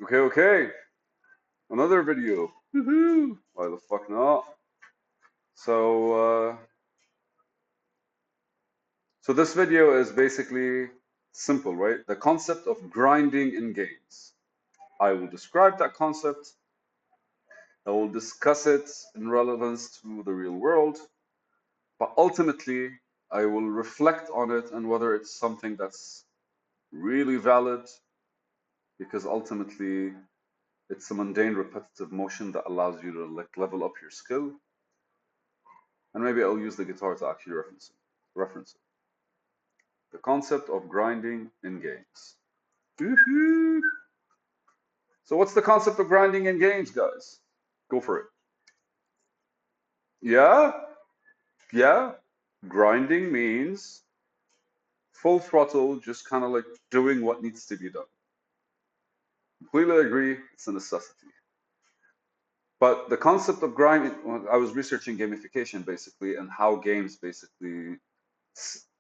Okay, okay. Another video. Woohoo! Why the fuck not? So, so this video is basically simple, right? The concept of grinding in games. I will describe that concept. I will discuss it in relevance to the real world, but ultimately, I will reflect on it and whether it's something that's really valid, because ultimately, it's a mundane, repetitive motion that allows you to like level up your skill. And maybe I'll use the guitar to actually reference it. The concept of grinding in games. Woohoo! So what's the concept of grinding in games, guys? Go for it. Yeah? Yeah? Grinding means full throttle, just kind of like doing what needs to be done. Completely agree, it's a necessity. But the concept of grinding, well, I was researching gamification basically and how games basically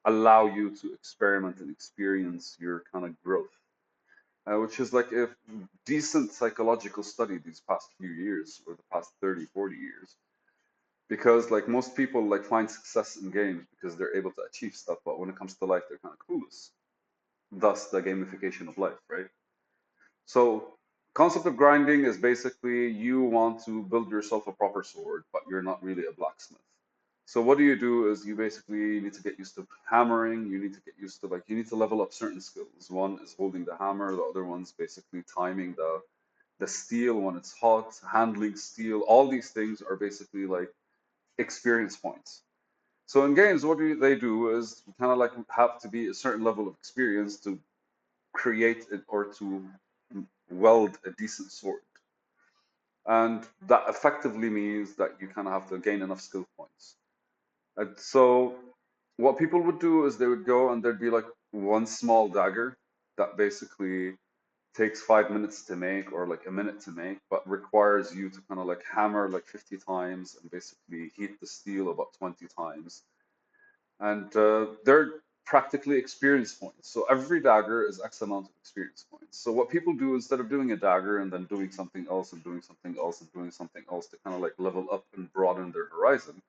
allow you to experiment and experience your kind of growth. Which is like a decent psychological study these past few years or the past 30, 40 years. Because like most people like find success in games because they're able to achieve stuff, but when it comes to life, they're kind of clueless. Thus the gamification of life, right? So concept of grinding is basically you want to build yourself a proper sword, but you're not really a blacksmith. So what do is you basically need to get used to hammering, you need to get used to like you need to level up certain skills. One is holding the hammer, the other one's basically timing the steel when it's hot, handling steel. All these things are basically like experience points. So in games, what do they do is you kind of like have to be a certain level of experience to create it or to weld a decent sword. And that effectively means that you kind of have to gain enough skill points. And so what people would do is they would go and there'd be like one small dagger that basically takes 5 minutes to make or like a minute to make, but requires you to kind of like hammer like 50 times and basically heat the steel about 20 times. And they're practically experience points. So every dagger is X amount of experience points. So what people do instead of doing a dagger and then doing something else and doing something else and doing something else to kind of like level up and broaden their horizon,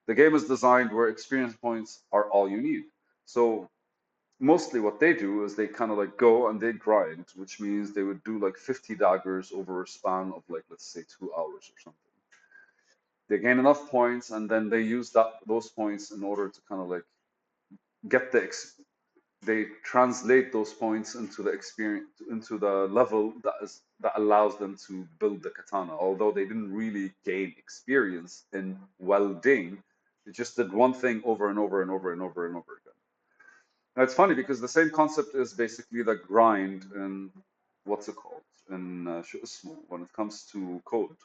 the game is designed where experience points are all you need. So mostly what they do is they kind of like go and they grind, which means they would do like 50 daggers over a span of like, let's say 2 hours or something. They gain enough points and then they use those points in order to kind of like get they translate those points into the experience into the level that allows them to build the katana, although they didn't really gain experience in welding. They just did one thing over and over and over and over and over again. Now it's funny because the same concept is basically the grind in what's it called in when it comes to code,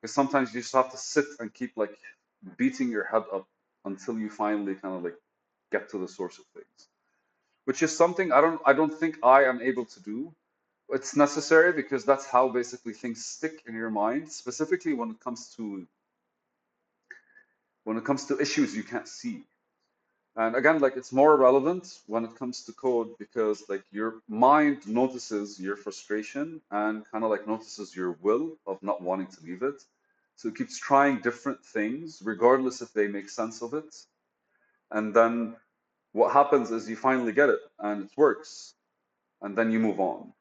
because sometimes you just have to sit and keep like beating your head up until you finally kind of like get to the source of things, which is something I don't think I am able to do. It's necessary because that's how basically things stick in your mind, specifically when it comes to issues you can't see. And again, like it's more relevant when it comes to code because like your mind notices your frustration and kind of like notices your will of not wanting to leave it. So it keeps trying different things, regardless if they make sense of it. And then what happens is you finally get it and it works, and then you move on.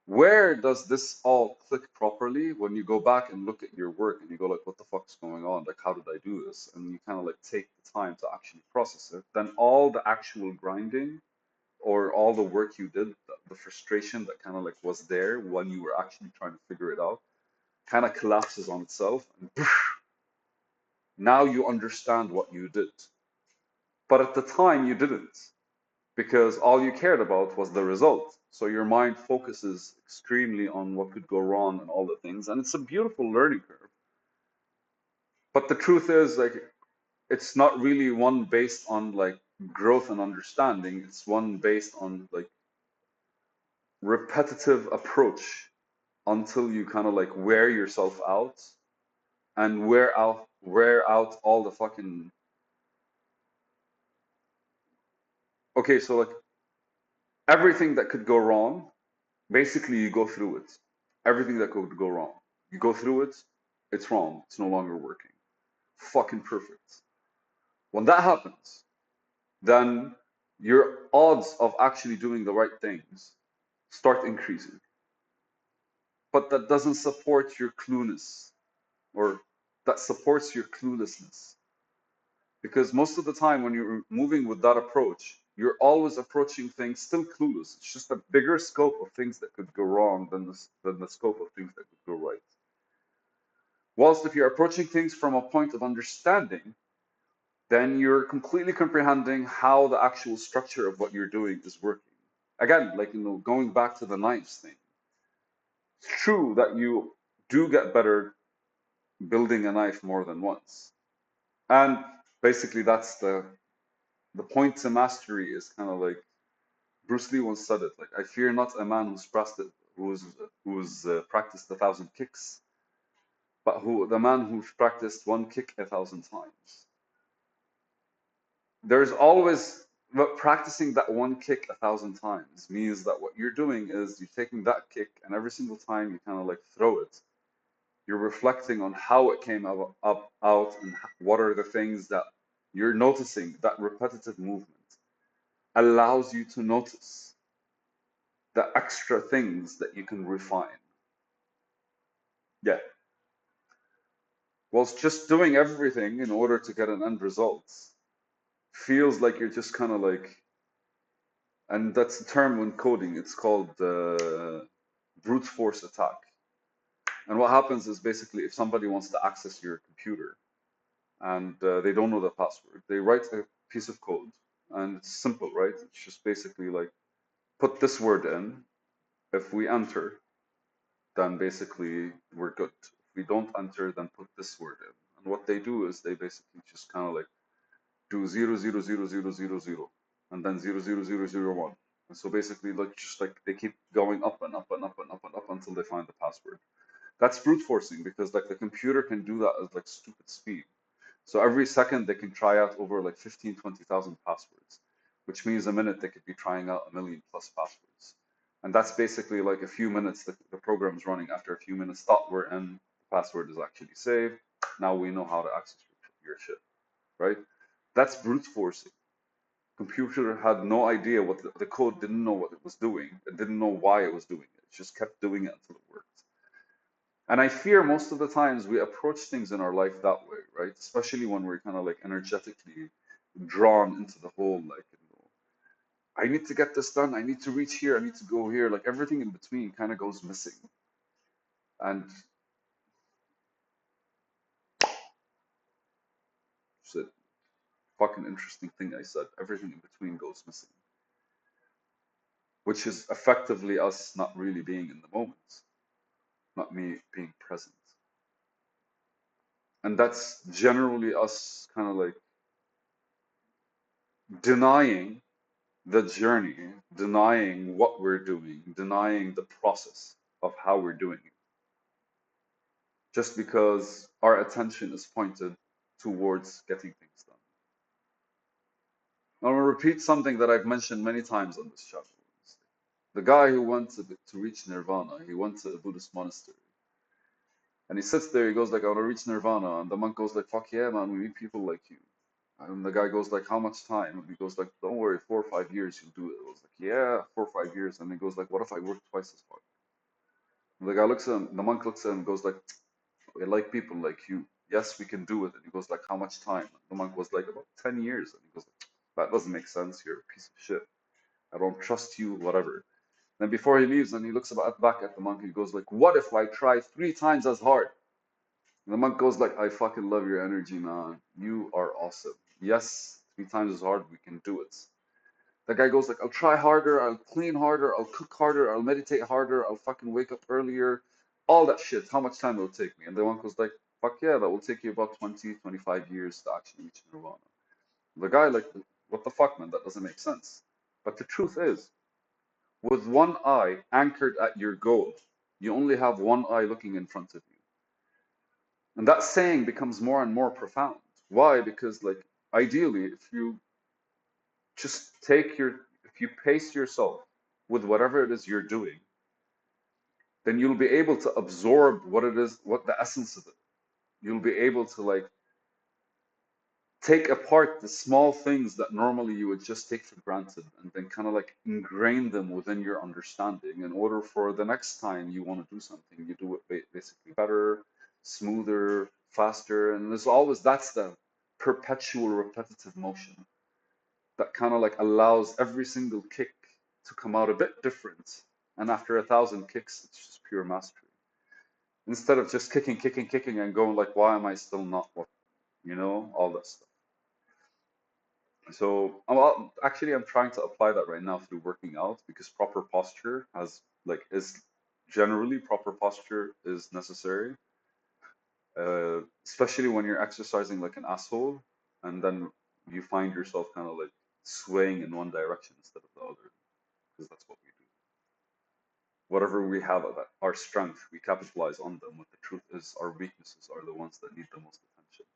Where does this all click properly? When you go back and look at your work and you go like, what the fuck's going on? Like, how did I do this? And you kind of like take the time to actually process it. Then all the actual grinding or all the work you did, the frustration that kind of like was there when you were actually trying to figure it out, kind of collapses on itself. And now you understand what you did. But at the time you didn't, because all you cared about was the result. So your mind focuses extremely on what could go wrong and all the things. And it's a beautiful learning curve. But the truth is, like, it's not really one based on like growth and understanding. It's one based on like repetitive approach until you kind of like wear yourself out and wear out all the fucking okay, so like everything that could go wrong Basically, you go through it. Everything that could go wrong. You go through it, it's wrong. It's no longer working. Fucking perfect. When that happens, then your odds of actually doing the right things start increasing. But that doesn't support your clueless, or that supports your cluelessness. Because most of the time, when you're moving with that approach, you're always approaching things still clueless. It's just a bigger scope of things that could go wrong than the scope of things that could go right. Whilst if you're approaching things from a point of understanding, then you're completely comprehending how the actual structure of what you're doing is working. Again, like, going back to the knives thing, it's true that you do get better building a knife more than once. And basically that's the point to mastery is kind of like Bruce Lee once said it, like, I fear not a man who's practiced 1,000 kicks, but the man who's practiced one kick 1,000 times. There's always, but practicing that one kick 1,000 times means that what you're doing is you're taking that kick and every single time you kind of like throw it, you're reflecting on how it came out and what are the things that you're noticing. That repetitive movement allows you to notice the extra things that you can refine. Yeah. Whilst just doing everything in order to get an end result feels like you're just kind of like, and that's the term when coding, it's called brute force attack. And what happens is basically if somebody wants to access your computer and they don't know the password, they write a piece of code and it's simple, right? It's just basically like put this word in. If we enter, then basically we're good. If we don't enter, then put this word in. And what they do is they basically just kind of like do 0 0 0 0 0 0 and then 0 0 0 0 1. And so basically like just like they keep going up and up and up and up and up until they find the password. That's brute forcing because like the computer can do that at like stupid speed. So every second they can try out over like 15, 20,000 passwords, which means a minute they could be trying out a million plus passwords. And that's basically like a few minutes that the program's running. After a few minutes, thought we're in, the password is actually saved. Now we know how to access your shit, right? That's brute forcing. Computer had no idea what the code didn't know what it was doing. It didn't know why it was doing it. It just kept doing it until it worked. And I fear most of the times we approach things in our life that way, right? Especially when we're kind of like energetically drawn into the whole, like, I need to get this done. I need to reach here. I need to go here. Like everything in between kind of goes missing. And it's a fucking interesting thing I said. Everything in between goes missing, which is effectively us not really being in the moment, not me being present. And that's generally us kind of like denying the journey, denying what we're doing, denying the process of how we're doing it, just because our attention is pointed towards getting things done. I'm going to repeat something that I've mentioned many times on this channel. The guy who went to reach nirvana, he went to a Buddhist monastery. And he sits there, he goes like, I want to reach nirvana. And the monk goes like, fuck yeah, man, we need people like you. And the guy goes like, how much time? And he goes like, don't worry, 4 or 5 years you'll do it. I was like, yeah, 4 or 5 years. And he goes like, what if I work twice as hard? And the guy looks at him, the monk looks at him and goes like, we like people like you. Yes, we can do it. And he goes like, how much time? And the monk was like, about 10 years. And he goes like, that doesn't make sense. You're a piece of shit. I don't trust you, whatever. Then before he leaves, and he looks back at the monk, he goes like, what if I try 3 times as hard? And the monk goes like, I fucking love your energy, man. You are awesome. Yes, 3 times as hard, we can do it. The guy goes like, I'll try harder, I'll clean harder, I'll cook harder, I'll meditate harder, I'll fucking wake up earlier, all that shit. How much time will it take me? And the monk goes like, fuck yeah, that will take you about 20, 25 years to actually reach nirvana. The guy like, what the fuck, man? That doesn't make sense. But the truth is, with one eye anchored at your goal, you only have one eye looking in front of you. And that saying becomes more and more profound. Why? Because like ideally, if you just if you pace yourself with whatever it is you're doing, then you'll be able to absorb what it is, what the essence of it. You'll be able to like take apart the small things that normally you would just take for granted and then kind of like ingrain them within your understanding in order for the next time you want to do something, you do it basically better, smoother, faster. And there's always, that's the perpetual repetitive motion that kind of like allows every single kick to come out a bit different. And after 1,000 kicks, it's just pure mastery. Instead of just kicking, kicking, kicking and going like, why am I still not, all that stuff. So, well, actually, I'm trying to apply that right now through working out because proper posture is generally proper posture is necessary, especially when you're exercising like an asshole, and then you find yourself kind of like swaying in one direction instead of the other, because that's what we do. Whatever we have at our strength, we capitalize on them. What the truth is, our weaknesses are the ones that need the most attention.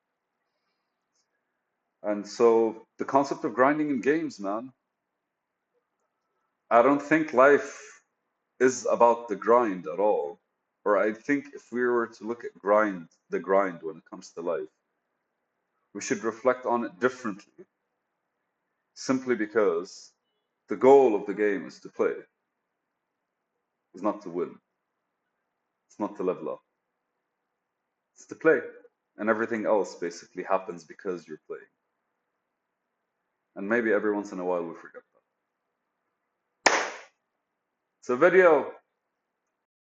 And so, the concept of grinding in games, man, I don't think life is about the grind at all. Or I think if we were to look at the grind when it comes to life, we should reflect on it differently, simply because the goal of the game is to play, is not to win, it's not to level up, it's to play. And everything else basically happens because you're playing. And maybe every once in a while we forget that. It's a video.